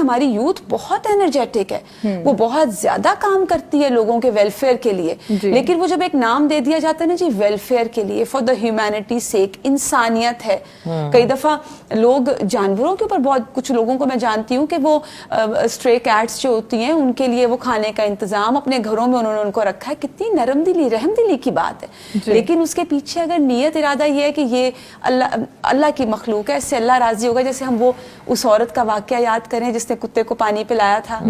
ہماری یوتھ بہت انرجیٹک ہے, وہ بہت زیادہ کام کرتی ہے لوگوں کے ویلفیئر کے لیے, لیکن وہ جب ایک نام دے دیا جاتا ہے نا جی ویلفیئر کے لیے, فار دا ہیومینٹی سیک, انسانیت ہے. کئی دفعہ لوگ جانوروں کے اوپر, بہت کچھ لوگوں کو میں جانتی ہوں کہ وہ اسٹرے کیٹس جو ہوتی ہیں ان کے لیے وہ کھانے کا انتظام اپنے گھروں میں انہوں نے ان کو رکھا ہے, کتنی نرم دلی رحم دلی کی بات ہے. لیکن اس کے پیچھے اگر نیت ارادہ یہ ہے کہ یہ اللہ کی مخلوق ہے, اس سے اللہ راضی ہوگا. جیسے ہم وہ اس عورت کا واقعہ یاد کریں جس نے کتے کو پانی پلایا تھا,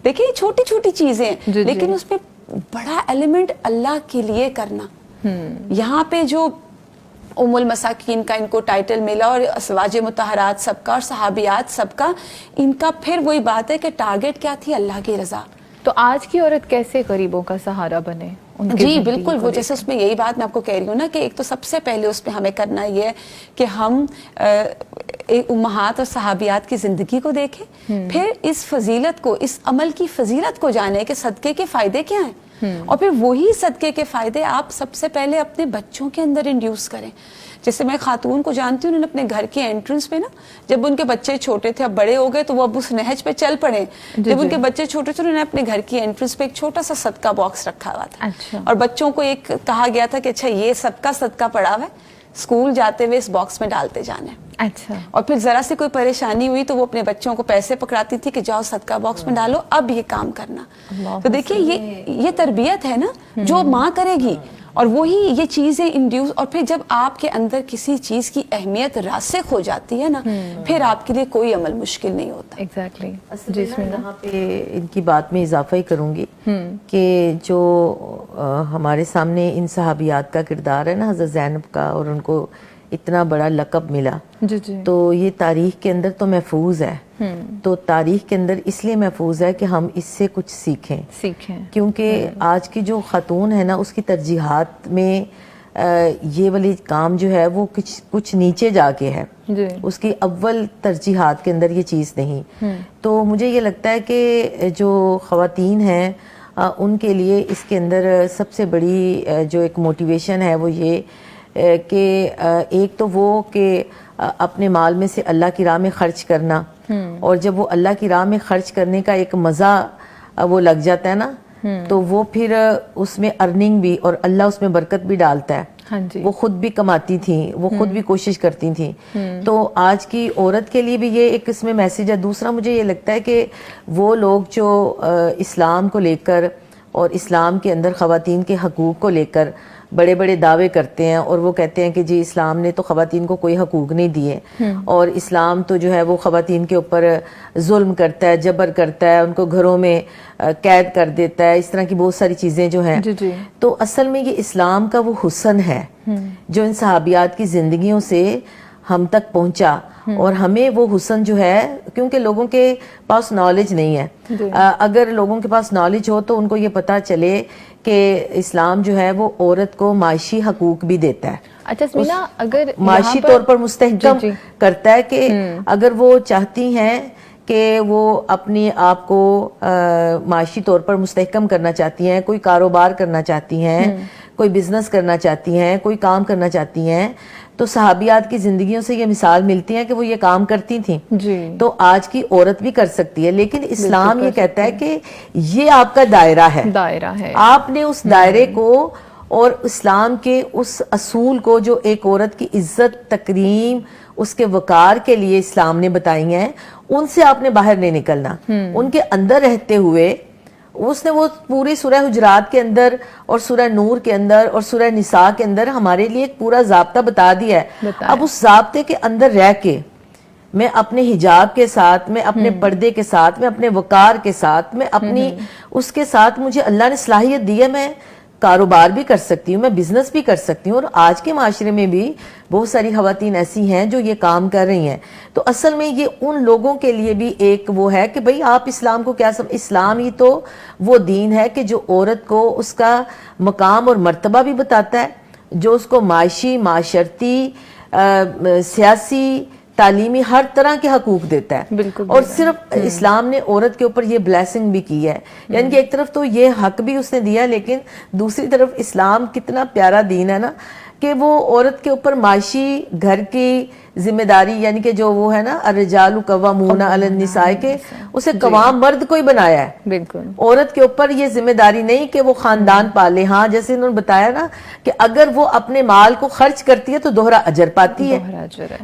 دیکھیں چھوٹی چھوٹی چیزیں لیکن اس پہ بڑا ایلیمنٹ اللہ کے لیے کرنا. یہاں پہ جو ام المساکین کا ان کو ٹائٹل ملا اور ازواج مطہرات سب کا اور صحابیات سب کا, ان کا پھر وہی بات ہے کہ ٹارگٹ کیا تھی, اللہ کی رضا. تو آج کی عورت کیسے غریبوں کا سہارا بنے؟ جی بالکل, وہ جیسے اس میں یہی بات میں آپ کو کہہ رہی ہوں نا کہ ایک تو سب سے پہلے اس پہ ہمیں کرنا یہ ہے کہ ہم امہات اور صحابیات کی زندگی کو دیکھیں, پھر اس فضیلت کو, اس عمل کی فضیلت کو جانیں کہ صدقے کے فائدے کیا ہیں, اور پھر وہی صدقے کے فائدے آپ سب سے پہلے اپنے بچوں کے اندر انڈیوس کریں. جیسے میں خاتون کو جانتی ہوں, انہوں نے اپنے گھر کے انٹرنس پہ نا, جب ان کے بچے چھوٹے تھے, اب بڑے ہو گئے تو وہ اب اس نہج پہ چل پڑے, جب ان کے بچے چھوٹے تھے انہوں نے اپنے گھر کی انٹرنس پہ ایک چھوٹا سا صدقہ باکس رکھا ہوا تھا, اور بچوں کو ایک کہا گیا تھا کہ اچھا یہ صدقہ پڑا ہوا ہے, اسکول جاتے ہوئے اس باکس میں ڈالتے جانا ہے. اچھا, اور پھر ذرا سے کوئی پریشانی ہوئی تو وہ اپنے بچوں کو پیسے پکڑاتی تھی کہ جاؤ صدقہ باکس میں ڈالو, اب یہ کام کرنا. تو دیکھیے یہ تربیت ہے نا جو ماں کرے گی, اور وہی یہ چیزیں انڈیوس, اور پھر جب آپ کے اندر کسی چیز کی اہمیت راسخ ہو جاتی ہے نا, پھر آپ کے لیے کوئی عمل مشکل نہیں ہوتا. ایگزیکٹلی. جی یہاں پہ ان کی بات میں اضافہ ہی کروں گی کہ جو ہمارے سامنے ان صحابیات کا کردار ہے نا, حضرت زینب کا, اور ان کو اتنا بڑا لقب ملا, تو یہ تاریخ کے اندر تو محفوظ ہے. تو تاریخ کے اندر اس لیے محفوظ ہے کہ ہم اس سے کچھ سیکھیں, کیونکہ آج کی جو خاتون ہے نا اس کی ترجیحات میں یہ والی کام جو ہے وہ کچھ نیچے جا کے ہے, اس کی اول ترجیحات کے اندر یہ چیز نہیں. تو مجھے یہ لگتا ہے کہ جو خواتین ہیں ان کے لیے اس کے اندر سب سے بڑی جو ایک موٹیویشن ہے وہ یہ کہ ایک تو وہ کہ اپنے مال میں سے اللہ کی راہ میں خرچ کرنا, اور جب وہ اللہ کی راہ میں خرچ کرنے کا ایک مزہ وہ لگ جاتا ہے نا, تو وہ پھر اس میں ارننگ بھی, اور اللہ اس میں برکت بھی ڈالتا ہے. وہ خود بھی کماتی تھیں, وہ خود بھی کوشش کرتی تھیں. تو آج کی عورت کے لیے بھی یہ ایک اس میں میسیج ہے. دوسرا مجھے یہ لگتا ہے کہ وہ لوگ جو اسلام کو لے کر اور اسلام کے اندر خواتین کے حقوق کو لے کر بڑے بڑے دعوے کرتے ہیں, اور وہ کہتے ہیں کہ جی اسلام نے تو خواتین کو کوئی حقوق نہیں دیے, اور اسلام تو جو ہے وہ خواتین کے اوپر ظلم کرتا ہے, جبر کرتا ہے, ان کو گھروں میں قید کر دیتا ہے, اس طرح کی بہت ساری چیزیں جو ہیں. تو اصل میں یہ اسلام کا وہ حسن ہے جو ان صحابیات کی زندگیوں سے ہم تک پہنچا, اور ہمیں وہ حسن جو ہے, کیونکہ لوگوں کے پاس نالج نہیں ہے, اگر لوگوں کے پاس نالج ہو تو ان کو یہ پتا چلے کہ اسلام جو ہے وہ عورت کو معاشی حقوق بھی دیتا ہے. اچھا سمینا, اگر معاشی طور پر مستحکم کرتا ہے کہ اگر وہ چاہتی ہیں کہ وہ اپنی آپ کو معاشی طور پر مستحکم کرنا چاہتی ہیں, کوئی کاروبار کرنا چاہتی ہیں, کوئی بزنس کرنا چاہتی ہیں, کوئی کام کرنا چاہتی ہیں, تو صحابیات کی زندگیوں سے یہ مثال ملتی ہے کہ وہ یہ کام کرتی تھیں. تو آج کی عورت بھی کر سکتی ہے, لیکن اسلام یہ کہتا ہے کہ یہ آپ کا دائرہ ہے, آپ نے اس دائرے کو اور اسلام کے اس اصول کو جو ایک عورت کی عزت, تکریم, اس کے وقار کے لیے اسلام نے بتائی ہیں, ان سے آپ نے باہر نہیں نکلنا. ان کے اندر رہتے ہوئے اس نے وہ پوری سورہ حجرات کے اندر اور سورہ نور کے اندر اور سورہ نساء کے اندر ہمارے لیے ایک پورا ضابطہ بتا دیا ہے. اب اس ضابطے کے اندر رہ کے میں اپنے حجاب کے ساتھ, میں اپنے پردے کے ساتھ, میں اپنے وقار کے ساتھ, میں اپنی اس کے ساتھ مجھے اللہ نے صلاحیت دی ہے, میں کاروبار بھی کر سکتی ہوں, میں بزنس بھی کر سکتی ہوں. اور آج کے معاشرے میں بھی بہت ساری خواتین ایسی ہیں جو یہ کام کر رہی ہیں. تو اصل میں یہ ان لوگوں کے لیے بھی ایک وہ ہے کہ بھئی آپ اسلام کو کیا اسلام ہی تو وہ دین ہے کہ جو عورت کو اس کا مقام اور مرتبہ بھی بتاتا ہے, جو اس کو معاشی, معاشرتی, سیاسی, تعلیمی ہر طرح کے حقوق دیتا ہے. اور صرف اسلام نے عورت کے اوپر یہ بلیسنگ بھی کی ہے, یعنی کہ ایک طرف تو یہ حق بھی اس نے دیا, لیکن دوسری طرف اسلام کتنا پیارا دین ہے نا کہ وہ عورت کے اوپر معاشی گھر کی ذمہ داری یعنی کہ جو وہ ہے نا الرجال قوامون علی النساء کے اسے قوام مرد کو ہی بنایا ہے. بالکل عورت کے اوپر یہ ذمہ داری نہیں کہ وہ خاندان پالے. ہاں جیسے انہوں نے بتایا نا کہ اگر وہ اپنے مال کو خرچ کرتی ہے تو دوہرا اجر پاتی ہے. دوہرا اجر ہے.